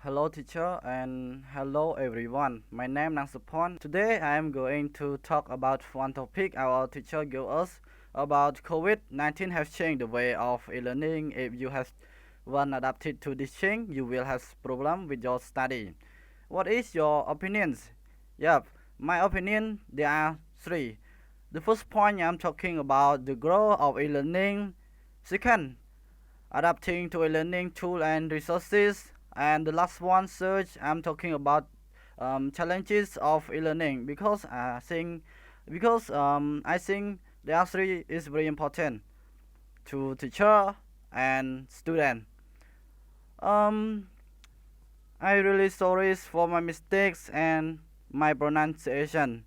Hello teacher and hello everyone. My name is Sophorn. Today I am going to talk about one topic our teacher gave us about COVID-19 has changed the way of e-learning. If you have one adapted to this change, you will have problem with your study. What is your opinions? Yep, my opinion there are three. The first point I'm talking about the growth of e-learning. Second, adapting to e-learning tool and resources. And the last one, search. I'm talking about challenges of e-learning because I think the are three is very important to teacher and student. Um, I really sorry for my mistakes and my pronunciation.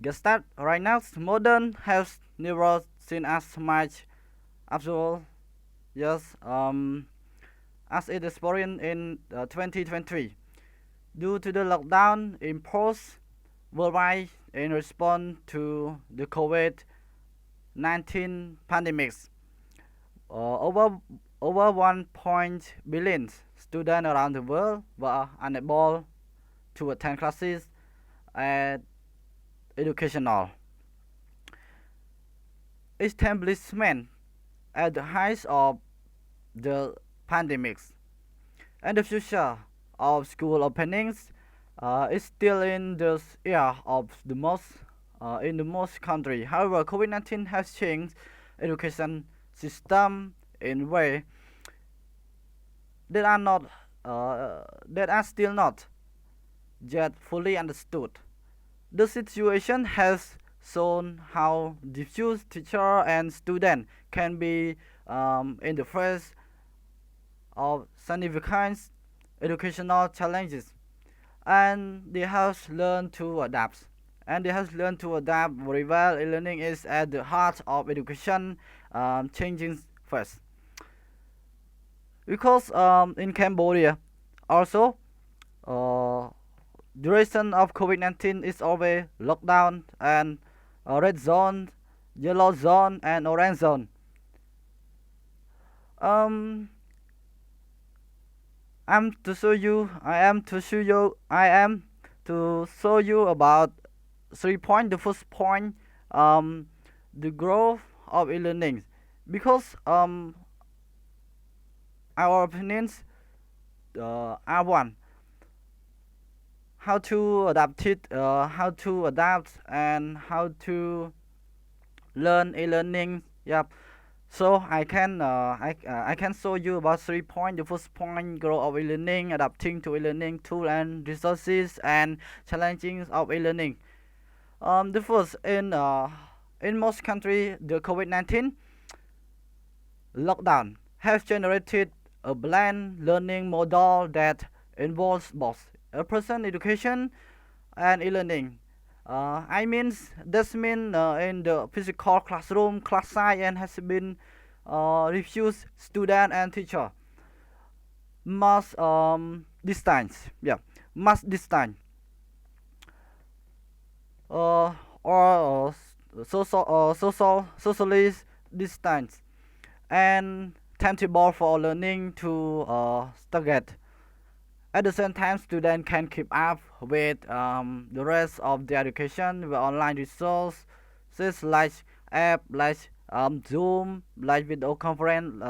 Get start right now. Modern has never seen as much absolute yes as it experienced in 2020 due to the lockdown imposed worldwide in response to the COVID-19 pandemics. Over 1 billion students around the world were unable to attend classes and educational establishment at the height of the pandemics. And the future of school openings is still in the air of the most in the most country. However, COVID-19 has changed education system in way that are not that are still not yet fully understood. The situation has shown how diffuse teacher and student can be in the face of significant educational challenges, and they have learned to adapt. And they have learned to adapt very well. E-learning is at the heart of education, changing first. Because in Cambodia, also, duration of COVID-19 is always lockdown and red zone, yellow zone, and orange zone. Um, I am to show you about 3 points. The first point, the growth of e-learning, because our opinions are one. How to adapt, and how to learn e-learning. Yep. So I can show you about 3 points. The first point, growth of e-learning, adapting to e-learning tool and resources, and challenges of e-learning. The first, in most countries, the COVID-19 lockdown has generated a blend learning model that involves both in-person education and e-learning. This means in the physical classroom, class size and has been refused student and teacher must distance. Yeah, must distance. Or socially distance, and timetable for learning to target. At the same time, students can keep up with the rest of the education with online resources like app like Zoom, like video conference,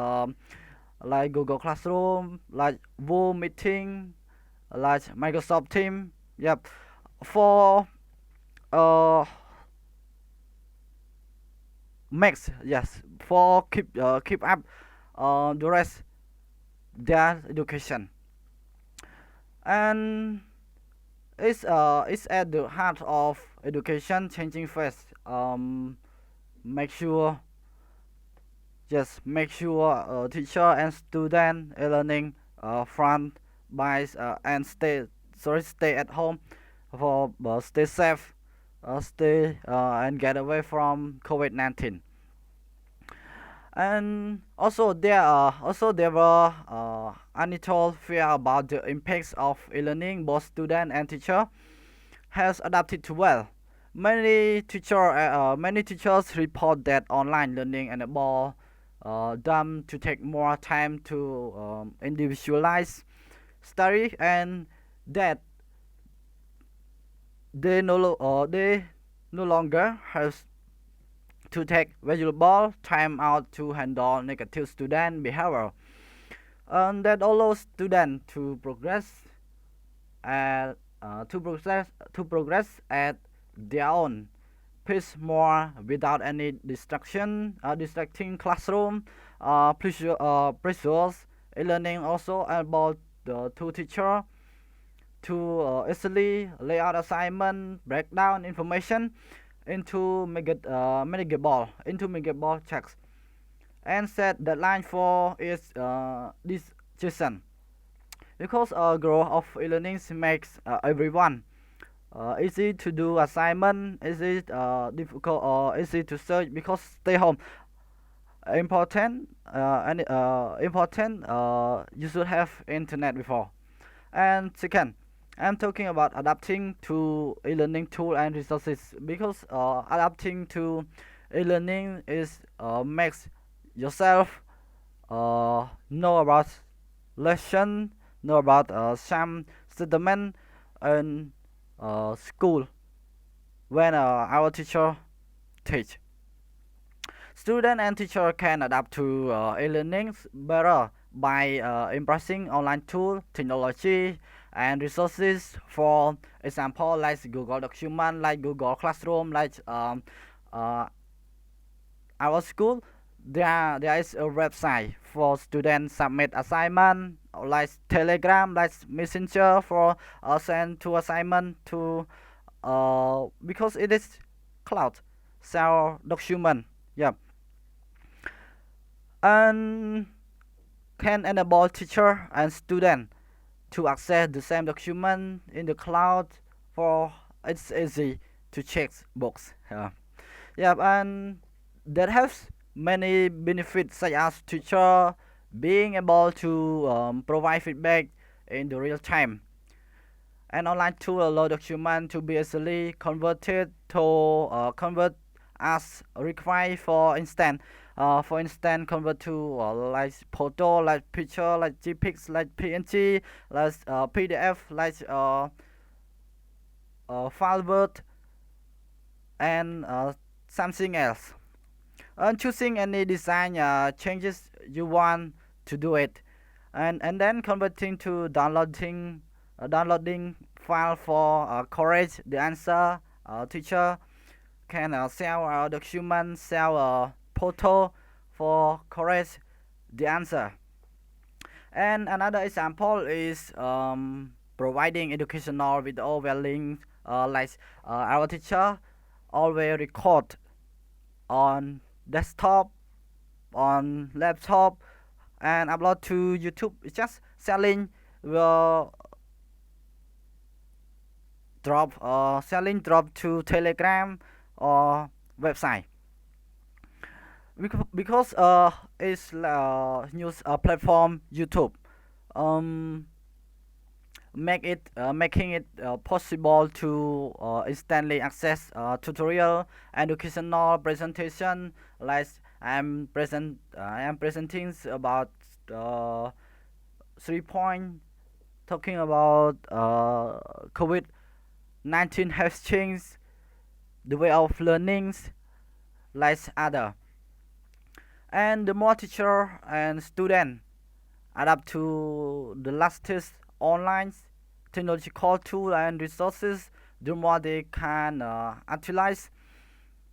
like Google Classroom, like Zoom meeting, like Microsoft Team. Yep. For uh, max, yes, for keep up the rest their education. And it's at the heart of education changing first. Make sure make sure teacher and student learning front by and stay at home for stay safe, stay and get away from COVID-19. And also there were untold fear about the impacts of e-learning. Both student and teacher has adapted to well. Many teachers report that online learning enable them to take more time to individualize study, and that they no longer have to take valuable time out to handle negative student behavior, and that allows students at to progress at their own pace more without any distracting classroom pressures. E-learning also about the two teacher to easily lay out assignment, break down information into manageable checks, and set deadline for its this session. Because growth of e-learning makes everyone easy to do assignment, easy difficult or easy to search because stay home important. You should have internet before. And second, I'm talking about adapting to e-learning tool and resources, because adapting to e-learning is makes yourself know about lesson, know about some statement in school when our teacher teach. Student and teacher can adapt to e-learning better by embracing online tool, technology, and resources. For example, like Google Document, like Google Classroom, like uh, our school. There is a website for students submit assignment, like Telegram, like Messenger for send to assignment to because it is cloud, so document. Yeah, and can enable teacher and student to access the same document in the cloud. For it's easy to check books. Yeah, and that has many benefits, such as teacher being able to provide feedback in the real time, and online tool allow document to be easily converted to convert as required. For instance, convert to like photo, like picture, like JPEGs, like PNG, like PDF, like file word, and something else. And choosing any design changes you want to do it, and then converting to downloading file for correct the answer. Teacher can sell document, sell photo for correct the answer. And another example is providing educational video links, like our teacher always record on desktop, on laptop, and upload to YouTube. It's just selling will drop to Telegram or website, because it's news platform YouTube um making it possible to instantly access tutorial educational presentation, like I am presenting about 3 point talking about COVID-19 has changed the way of learnings like other. And the more teacher and student adapt to the latest online technological tool and resources, the more they can utilize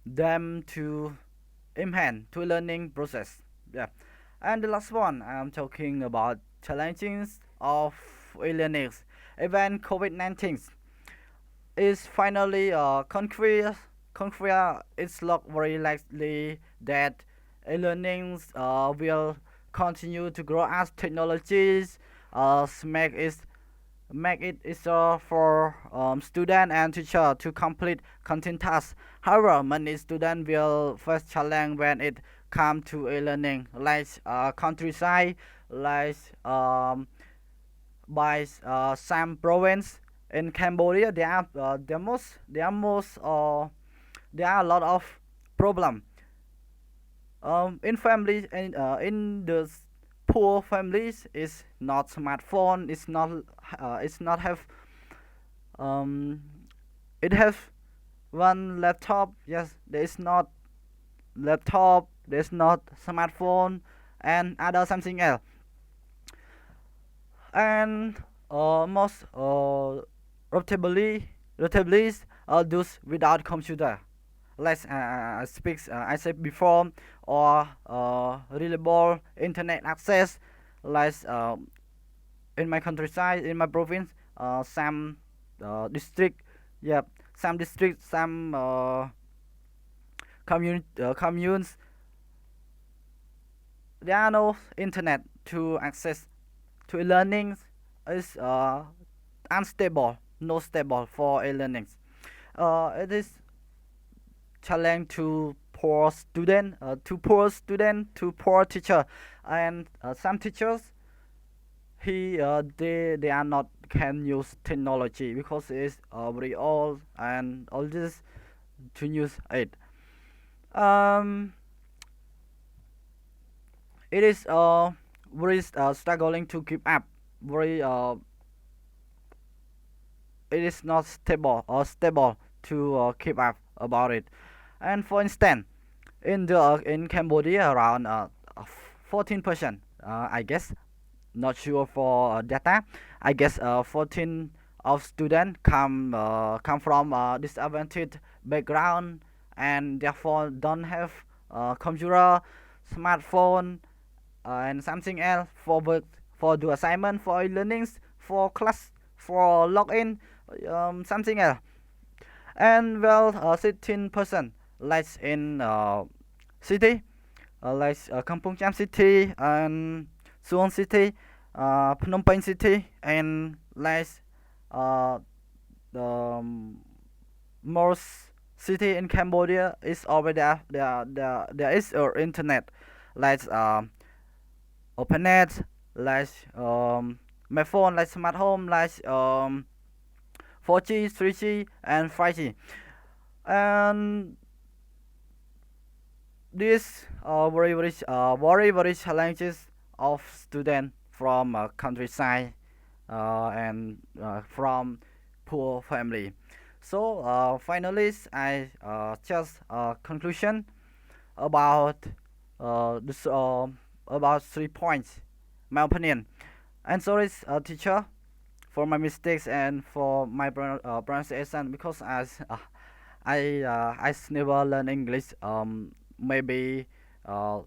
them to enhance to learning process. Yeah. And the last one, I'm talking about challenges of e-learning. Even COVID-19 is finally concrete, it's look very likely that e-learnings will continue to grow as technologies make it easier for student and teacher to complete content tasks. However, many students will face challenge when it comes to e-learning, like countryside, like by some province in Cambodia. There are a lot of problem In families and in the poor families, it's not smartphone. It's not have um, it has one laptop. Yes, there is not laptop. There's not smartphone and other something else. And most relatively those without computer. Let's I said before, or reliable internet access, like in my countryside, in my province, some district, yeah, some district, some communes, there are no internet to access to e-learning is unstable, not stable for e-learning. It is challenge to poor teacher, and some teachers they are not can use technology because it's very old and all this to use it. Um, it is very struggling to keep up. Very it is not stable to keep up about it. And for instance, in Cambodia, around 14%, I guess, not sure for data. I guess 14 of students come from disadvantaged background and therefore don't have computer, smartphone, and something else for work, for do assignment, for learnings, for class, for login, something else. And well, 16% like in city, like Kampong Cham city and Suwon city, Phnom Penh city, and like uh, the most city in Cambodia is already there is internet, like OpenNet, like my phone, like smart home, like 4G, 3G, and 5G. And these are very challenges of student from countryside and from poor family. So finally, I just conclusion about this about 3 points, my opinion. And sorry, teacher, for my mistakes and for my pronunciation because I never learn English. Maybe uh,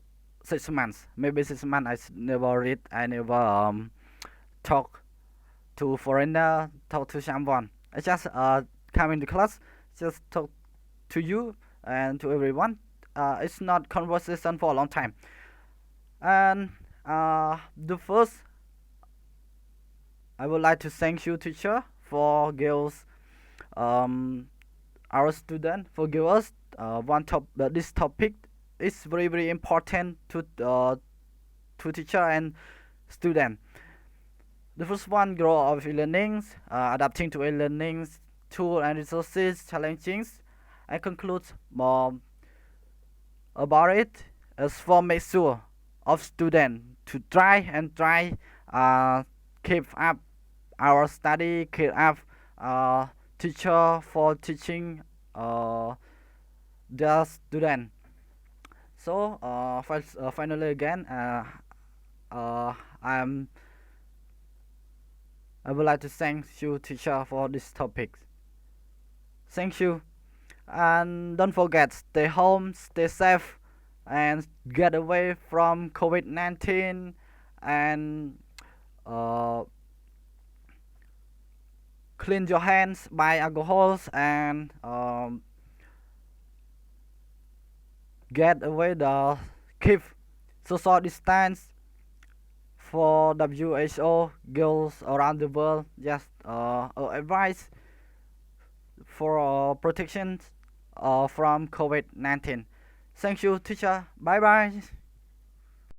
6 months. Maybe 6 months. Never read. I never talk to foreigner. Talk to someone. I just come into class. Just talk to you and to everyone. It's not conversation for a long time. And the first, I would like to thank you, teacher, for girls um, our student for give us this topic is very important to teacher and student. The first one, grow of e-learnings, adapting to e-learnings tool and resources challenges. I conclude more about it as for make sure of student to try keep up our study, keep up teacher for teaching their student. So finally again, uh, I'm I would like to thank you, teacher, for this topic. Thank you, and don't forget, stay home, stay safe, and get away from COVID-19, and uh, clean your hands by alcohols, and get away the keep social distance for WHO girls around the world. Just advice for protection from COVID-19. Thank you, teacher. Bye bye.